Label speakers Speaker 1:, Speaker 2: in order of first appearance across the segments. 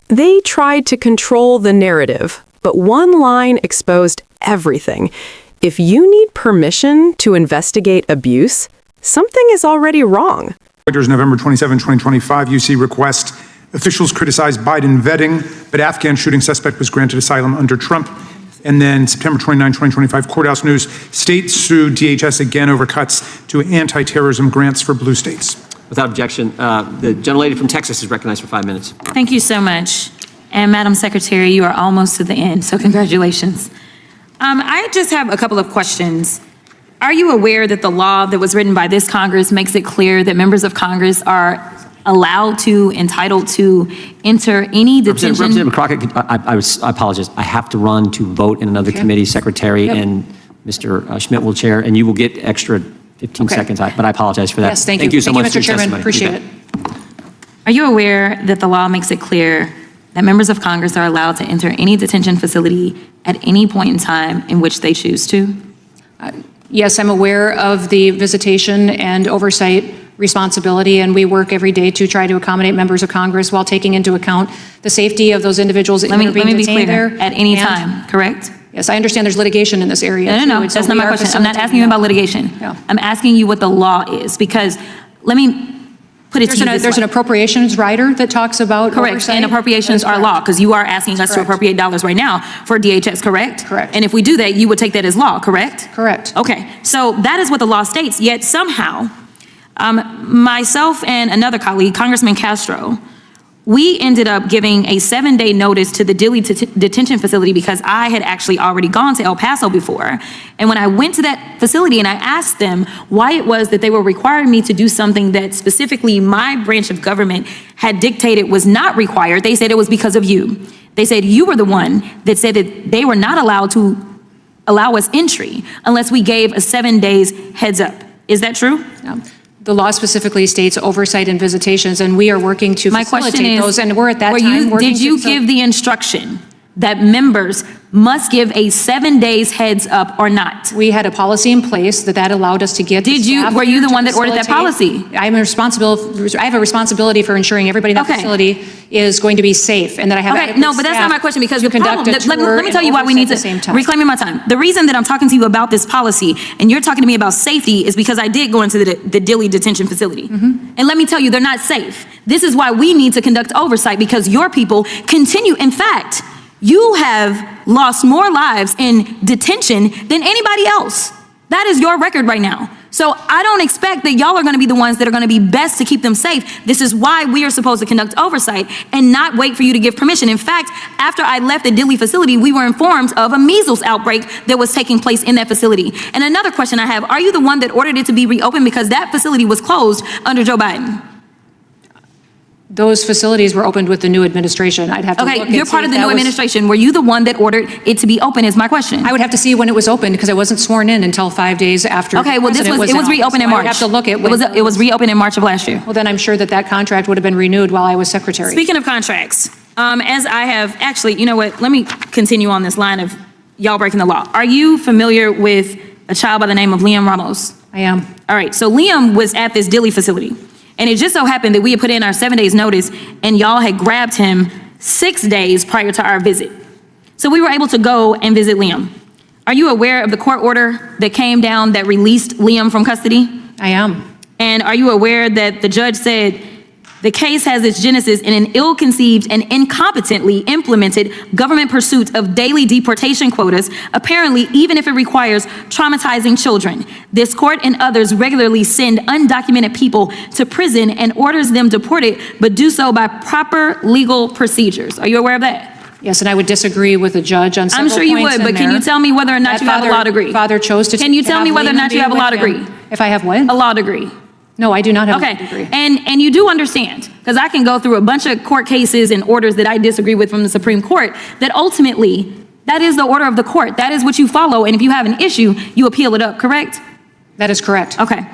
Speaker 1: They tried to control the narrative, but one line exposed everything. If you need permission to investigate abuse, something is already wrong.
Speaker 2: Reuters, November 27, 2025, UC request. Officials criticized Biden vetting, but Afghan shooting suspect was granted asylum under Trump. And then September 29, 2025, Courthouse News, states sue DHS again over cuts to anti-terrorism grants for blue states.
Speaker 3: Without objection, the gentlelady from Texas is recognized for 5 minutes.
Speaker 4: Thank you so much. And Madam Secretary, you are almost to the end, so congratulations. I just have a couple of questions. Are you aware that the law that was written by this Congress makes it clear that members of Congress are allowed to, entitled to enter any detention?
Speaker 3: Representative Crockett, I apologize. I have to run to vote in another committee, Secretary, and Mr. Schmidt will chair, and you will get extra 15 seconds, but I apologize for that.
Speaker 5: Yes, thank you.
Speaker 3: Thank you so much
Speaker 5: Mr. Chairman. Appreciate it.
Speaker 4: Are you aware that the law makes it clear that members of Congress are allowed to enter any detention facility at any point in time in which they choose to?
Speaker 5: Yes, I'm aware of the visitation and oversight responsibility, and we work every day to try to accommodate members of Congress while taking into account the safety of those individuals that are being detained there.
Speaker 4: At any time, correct?
Speaker 5: Yes, I understand there's litigation in this area.
Speaker 4: No, that's not my question. I'm not asking you about litigation. I'm asking you what the law is, because let me put it to you this way.
Speaker 5: There's an appropriations rider that talks about
Speaker 4: correct,
Speaker 5: oversight.
Speaker 4: and appropriations are law, because you are asking us to appropriate dollars right now for DHS, correct?
Speaker 5: Correct.
Speaker 4: And if we do that, you would take that as law, correct?
Speaker 5: Correct.
Speaker 4: Okay, so that is what the law states, yet somehow, myself and another colleague, Congressman Castro, we ended up giving a 7-day notice to the Dilley detention facility because I had actually already gone to El Paso before. And when I went to that facility and I asked them why it was that they were requiring me to do something that specifically my branch of government had dictated was not required, they said it was because of you. They said you were the one that said that they were not allowed to allow us entry unless we gave a 7 days heads up. Is that true?
Speaker 5: Yeah. The law specifically states oversight and visitations, and we are working to facilitate those, and we're at that time working.
Speaker 4: Did you give the instruction that members must give a 7 days heads up or not?
Speaker 5: We had a policy in place that allowed us to get the staff.
Speaker 4: Were you the one that ordered that policy?
Speaker 5: I have a responsibility for ensuring everybody in that facility is going to be safe, and that I have
Speaker 4: okay, no, but that's not my question, because the problem, let me tell you why we need to, reclaiming my time. The reason that I'm talking to you about this policy, and you're talking to me about safety, is because I did go into the Dilley detention facility. And let me tell you, they're not safe. This is why we need to conduct oversight, because your people continue, in fact, you have lost more lives in detention than anybody else. That is your record right now. So I don't expect that y'all are going to be the ones that are going to be best to keep them safe. This is why we are supposed to conduct oversight and not wait for you to give permission. In fact, after I left the Dilley facility, we were informed of a measles outbreak that was taking place in that facility. And another question I have, are you the one that ordered it to be reopened because that facility was closed under Joe Biden?
Speaker 5: Those facilities were opened with the new administration. I'd have to look and see.
Speaker 4: Okay, you're part of the new administration. Were you the one that ordered it to be open is my question.
Speaker 5: I would have to see when it was opened, because I wasn't sworn in until 5 days after.
Speaker 4: Okay, well, it was reopened in March.
Speaker 5: I have to look at
Speaker 4: it was reopened in March of last year.
Speaker 5: Well, then I'm sure that contract would have been renewed while I was secretary.
Speaker 4: Speaking of contracts, as I have actually, you know what, let me continue on this line of y'all breaking the law. Are you familiar with a child by the name of Liam Ramos?
Speaker 5: I am.
Speaker 4: All right, so Liam was at this Dilley facility. And it just so happened that we had put in our 7 days notice and y'all had grabbed him 6 days prior to our visit. So we were able to go and visit Liam. Are you aware of the court order that came down that released Liam from custody?
Speaker 5: I am.
Speaker 4: And are you aware that the judge said the case has its genesis in an ill-conceived and incompetently implemented government pursuit of daily deportation quotas, apparently even if it requires traumatizing children. This court and others regularly send undocumented people to prison and orders them deported, but do so by proper legal procedures. Are you aware of that?
Speaker 5: Yes, and I would disagree with the judge on several points.
Speaker 4: I'm sure you would, but can you tell me whether or not you have a law degree?
Speaker 5: Father chose to.
Speaker 4: Can you tell me whether or not you have a law degree?
Speaker 5: If I have what?
Speaker 4: A law degree.
Speaker 5: No, I do not have a degree.
Speaker 4: And you do understand, because I can go through a bunch of court cases and orders that I disagree with from the Supreme Court, that ultimately, that is the order of the court. That is what you follow, and if you have an issue, you appeal it up, correct?
Speaker 5: That is correct.
Speaker 4: Okay.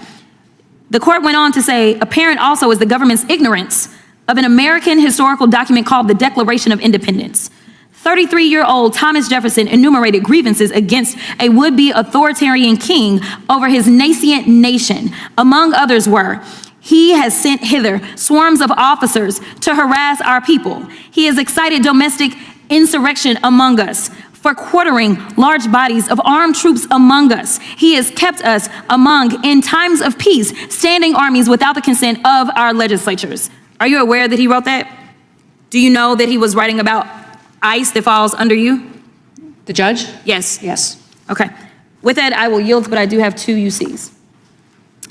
Speaker 4: The court went on to say, apparent also is the government's ignorance of an American historical document called the Declaration of Independence. 33-year-old Thomas Jefferson enumerated grievances against a would-be authoritarian king over his nascent nation. Among others were He has sent hither swarms of officers to harass our people. He has excited domestic insurrection among us, for quartering large bodies of armed troops among us. He has kept us among, in times of peace, standing armies without the consent of our legislatures. Are you aware that he wrote that? Do you know that he was writing about ICE that falls under you?
Speaker 5: The judge?
Speaker 4: Yes.
Speaker 5: Yes.
Speaker 4: Okay. With that, I will yield, but I do have 2 UCs.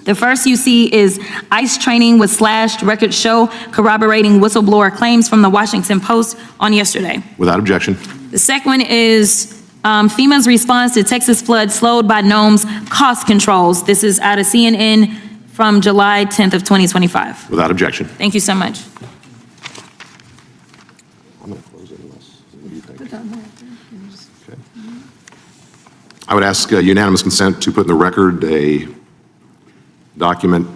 Speaker 4: The first UC is ICE training with slashed records show corroborating whistleblower claims from the Washington Post on yesterday.
Speaker 6: Without objection.
Speaker 4: The second one is FEMA's response to Texas flood slowed by NOM's cost controls. This is out of CNN from July 10th of 2025.
Speaker 6: Without objection.
Speaker 4: Thank you so much.
Speaker 6: I'm going to close it unless, what do you think? Okay. I would ask unanimous consent to put in the record a document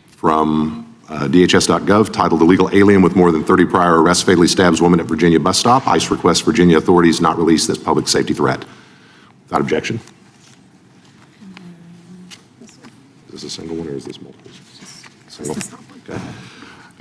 Speaker 6: from DHS.gov titled "Illegal Alien with More Than 30 Prior Arrests Fatally Stabs Woman at Virginia Bus Stop. ICE requests Virginia authorities not release this public safety threat." Without objection. Is this a single one or is this multiple? Single. Okay.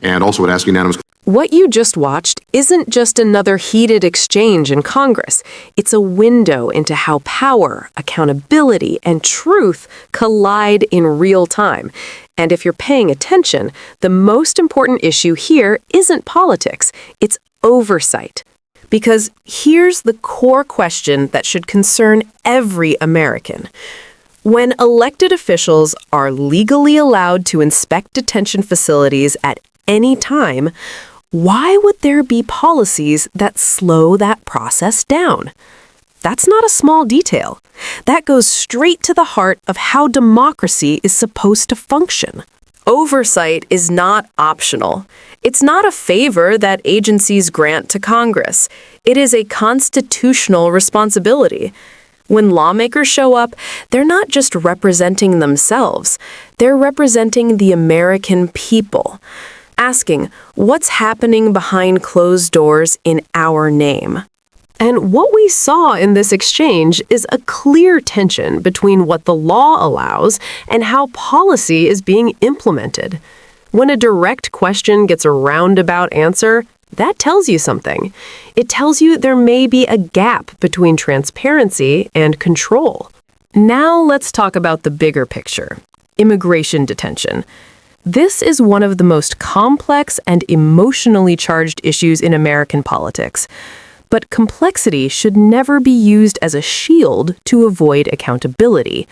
Speaker 6: And also would ask unanimous.
Speaker 1: What you just watched isn't just another heated exchange in Congress. It's a window into how power, accountability, and truth collide in real time. And if you're paying attention, the most important issue here isn't politics, it's oversight. Because here's the core question that should concern every American. When elected officials are legally allowed to inspect detention facilities at any time, why would there be policies that slow that process down? That's not a small detail. That goes straight to the heart of how democracy is supposed to function. Oversight is not optional. It's not a favor that agencies grant to Congress. It is a constitutional responsibility. When lawmakers show up, they're not just representing themselves. They're representing the American people, asking what's happening behind closed doors in our name. And what we saw in this exchange is a clear tension between what the law allows and how policy is being implemented. When a direct question gets a roundabout answer, that tells you something. It tells you there may be a gap between transparency and control. Now let's talk about the bigger picture: immigration detention. This is one of the most complex and emotionally charged issues in American politics. But complexity should never be used as a shield to avoid accountability.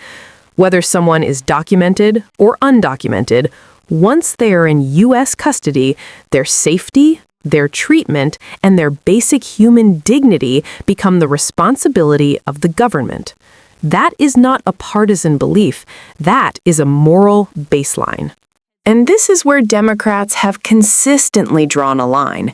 Speaker 1: Whether someone is documented or undocumented, once they are in U.S. custody, their safety, their treatment, and their basic human dignity become the responsibility of the government. That is not a partisan belief. That is a moral baseline. And this is where Democrats have consistently drawn a line.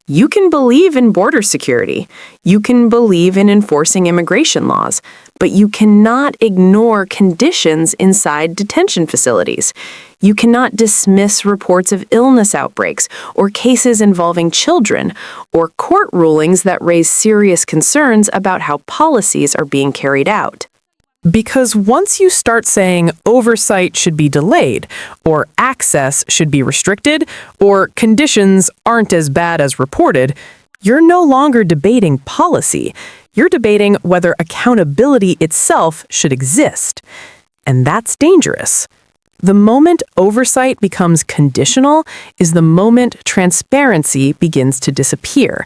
Speaker 1: You can believe in border security. You can believe in enforcing immigration laws, but you cannot ignore conditions inside detention facilities. You cannot dismiss reports of illness outbreaks or cases involving children or court rulings that raise serious concerns about how policies are being carried out. Because once you start saying oversight should be delayed, or access should be restricted, or conditions aren't as bad as reported, you're no longer debating policy. You're debating whether accountability itself should exist. And that's dangerous. The moment oversight becomes conditional is the moment transparency begins to disappear.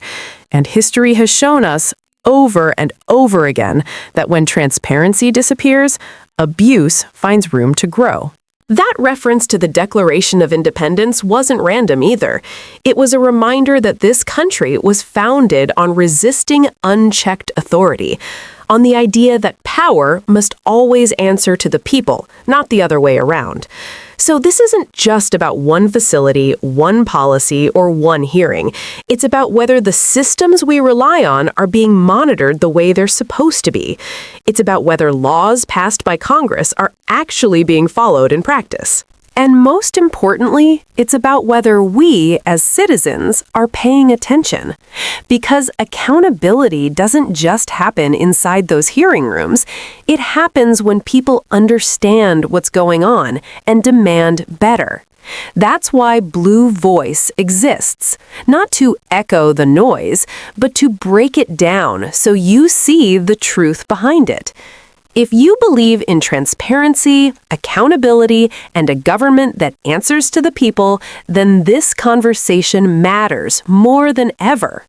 Speaker 1: And history has shown us over and over again that when transparency disappears, abuse finds room to grow. That reference to the Declaration of Independence wasn't random either. It was a reminder that this country was founded on resisting unchecked authority, on the idea that power must always answer to the people, not the other way around. So this isn't just about one facility, one policy, or one hearing. It's about whether the systems we rely on are being monitored the way they're supposed to be. It's about whether laws passed by Congress are actually being followed in practice. And most importantly, it's about whether we, as citizens, are paying attention. Because accountability doesn't just happen inside those hearing rooms. It happens when people understand what's going on and demand better. That's why Blue Voice exists, not to echo the noise, but to break it down so you see the truth behind it. If you believe in transparency, accountability, and a government that answers to the people, then this conversation matters more than ever.